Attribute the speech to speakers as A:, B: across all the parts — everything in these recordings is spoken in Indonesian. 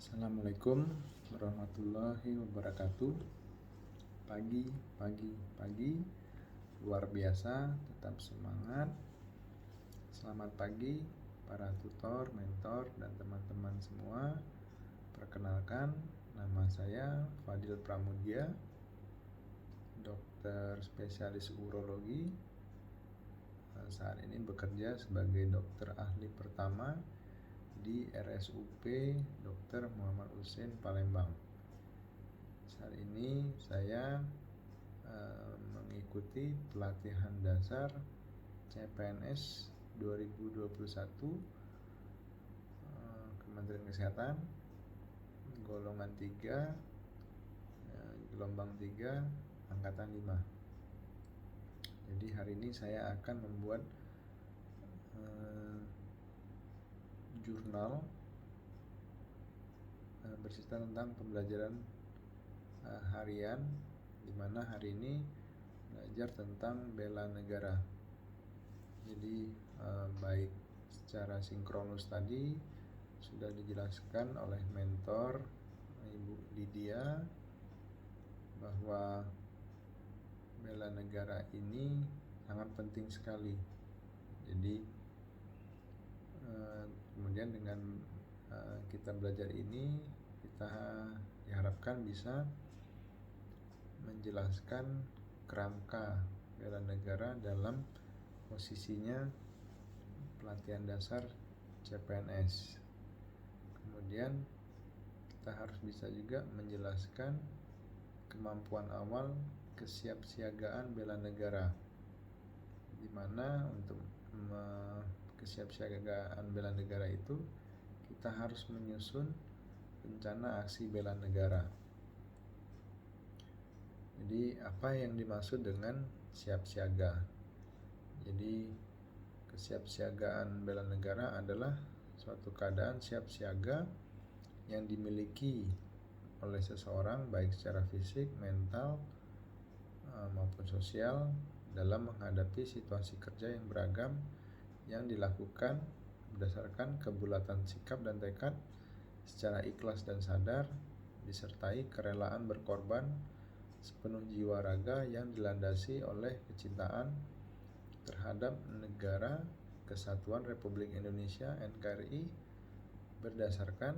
A: Assalamualaikum warahmatullahi wabarakatuh. Pagi, luar biasa, tetap semangat. Selamat pagi para tutor, mentor, dan teman-teman semua. Perkenalkan, nama saya Fadil Pramudia, dokter spesialis urologi. Saat ini bekerja sebagai dokter ahli pertama di RSUP Dr. Muhammad Hussein Palembang. Saat ini saya mengikuti pelatihan dasar CPNS 2021 Kementerian Kesehatan golongan 3 gelombang 3 angkatan 5. Jadi hari ini saya akan membuat jurnal bercerita tentang pembelajaran harian, di mana hari ini belajar tentang bela negara. Jadi baik secara sinkronus tadi sudah dijelaskan oleh mentor Ibu Lydia bahwa bela negara ini sangat penting sekali. Jadi kemudian dengan kita belajar ini, kita diharapkan bisa menjelaskan kerangka bela negara dalam posisinya pelatihan dasar CPNS. Kemudian kita harus bisa juga menjelaskan kemampuan awal kesiapsiagaan bela negara, di mana untuk kesiapsiagaan bela negara itu kita harus menyusun rencana aksi bela negara. Jadi apa yang dimaksud dengan siap siaga? Jadi kesiapsiagaan bela negara adalah suatu keadaan siap siaga yang dimiliki oleh seseorang baik secara fisik, mental maupun sosial dalam menghadapi situasi kerja yang beragam yang dilakukan berdasarkan kebulatan sikap dan tekad secara ikhlas dan sadar, disertai kerelaan berkorban sepenuh jiwa raga yang dilandasi oleh kecintaan terhadap negara Kesatuan Republik Indonesia NKRI berdasarkan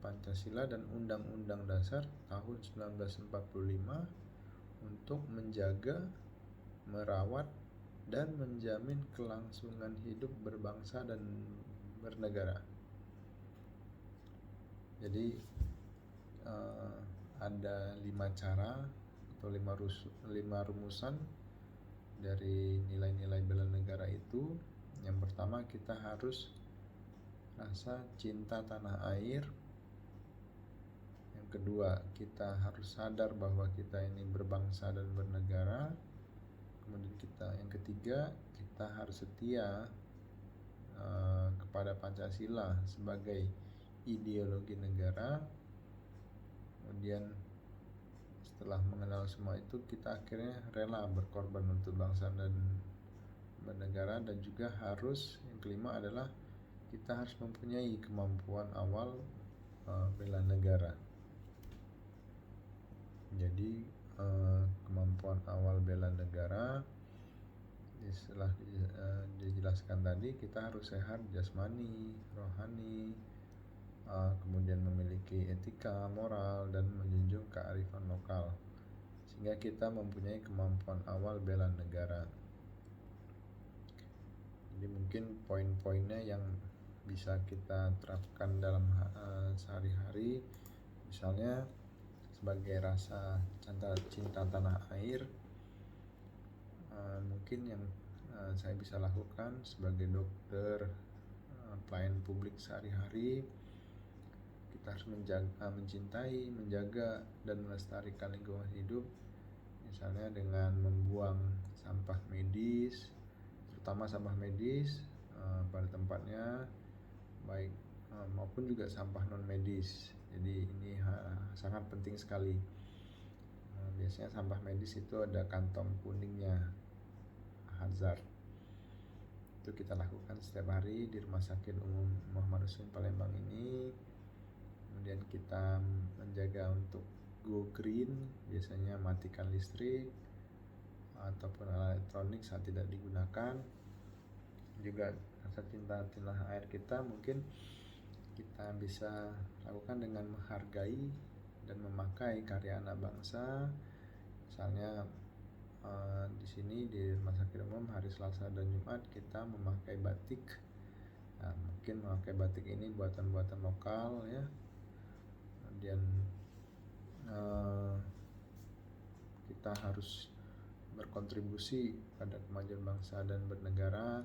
A: Pancasila dan Undang-Undang Dasar tahun 1945 untuk menjaga, merawat, dan menjamin kelangsungan hidup berbangsa dan bernegara. Jadi ada 5 cara atau 5 rumusan dari nilai-nilai bela negara itu. Yang pertama, kita harus rasa cinta tanah air. Yang kedua, kita harus sadar bahwa kita ini berbangsa dan bernegara. Kemudian yang ketiga, kita harus setia kepada Pancasila sebagai ideologi negara. Kemudian setelah mengenal semua itu, kita akhirnya rela berkorban untuk bangsa dan bernegara. Dan juga harus, yang kelima adalah kita harus mempunyai kemampuan awal bela negara. Jadi kemampuan awal bela negara setelah dijelaskan tadi, kita harus sehat jasmani, rohani, kemudian memiliki etika, moral, dan menjunjung kearifan lokal, sehingga kita mempunyai kemampuan awal bela negara. Jadi mungkin poin-poinnya yang bisa kita terapkan dalam sehari-hari, misalnya sebagai rasa cinta tanah air, mungkin yang saya bisa lakukan sebagai dokter pelayan publik sehari-hari, kita harus mencintai, menjaga, dan melestarikan lingkungan hidup, misalnya dengan membuang sampah medis, terutama sampah medis pada tempatnya, baik maupun juga sampah non medis. Jadi ini sangat penting sekali. Biasanya sampah medis itu ada kantong kuningnya, hazard. Itu kita lakukan setiap hari di Rumah Sakit Umum Muhammad Hussein Palembang ini. Kemudian kita menjaga untuk go green, biasanya matikan listrik ataupun elektronik saat tidak digunakan. Juga rasa cinta tanah air kita mungkin kita bisa lakukan dengan menghargai dan memakai karya anak bangsa. Misalnya di sini di Rumah Sakit Umum hari Selasa dan Jumat kita memakai batik. Nah, mungkin memakai batik ini buatan-buatan lokal ya. Kemudian kita harus berkontribusi pada kemajuan bangsa dan bernegara.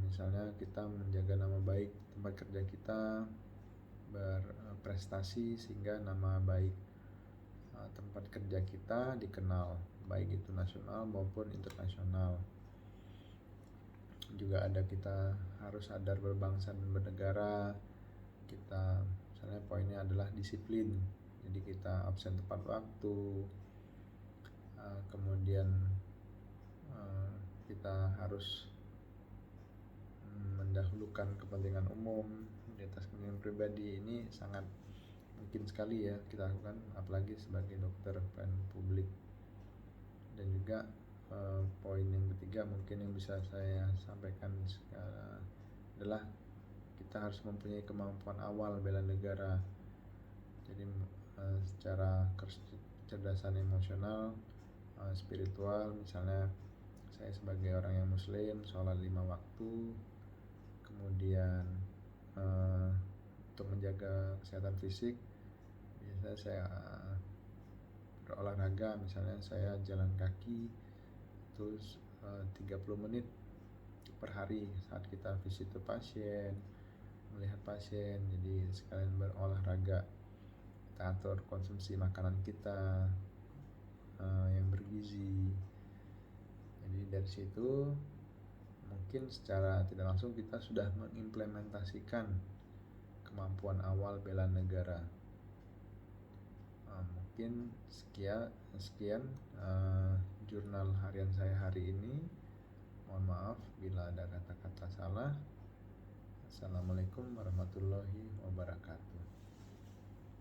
A: Misalnya kita menjaga nama baik tempat kerja kita, berprestasi sehingga nama baik tempat kerja kita dikenal, baik itu nasional maupun internasional. Juga ada kita harus sadar berbangsa dan bernegara. Kita misalnya poinnya adalah disiplin, jadi kita absen tepat waktu. Kemudian kita harus mendahulukan kepentingan umum di atas kepentingan pribadi. Ini sangat mungkin sekali ya kita lakukan, apalagi sebagai dokter pelayanan publik. Dan juga poin yang ketiga mungkin yang bisa saya sampaikan adalah kita harus mempunyai kemampuan awal bela negara. Jadi secara kecerdasan emosional, spiritual, misalnya saya sebagai orang yang muslim sholat 5 waktu, kemudian untuk menjaga kesehatan fisik biasanya saya berolahraga, misalnya saya jalan kaki terus 30 menit per hari saat kita visit ke pasien, melihat pasien. Jadi sekalian berolahraga, kita atur konsumsi makanan kita yang bergizi. Jadi dari situ mungkin secara tidak langsung kita sudah mengimplementasikan kemampuan awal bela negara. Mungkin sekian jurnal harian saya hari ini. Mohon maaf bila ada kata-kata salah. Assalamualaikum warahmatullahi wabarakatuh.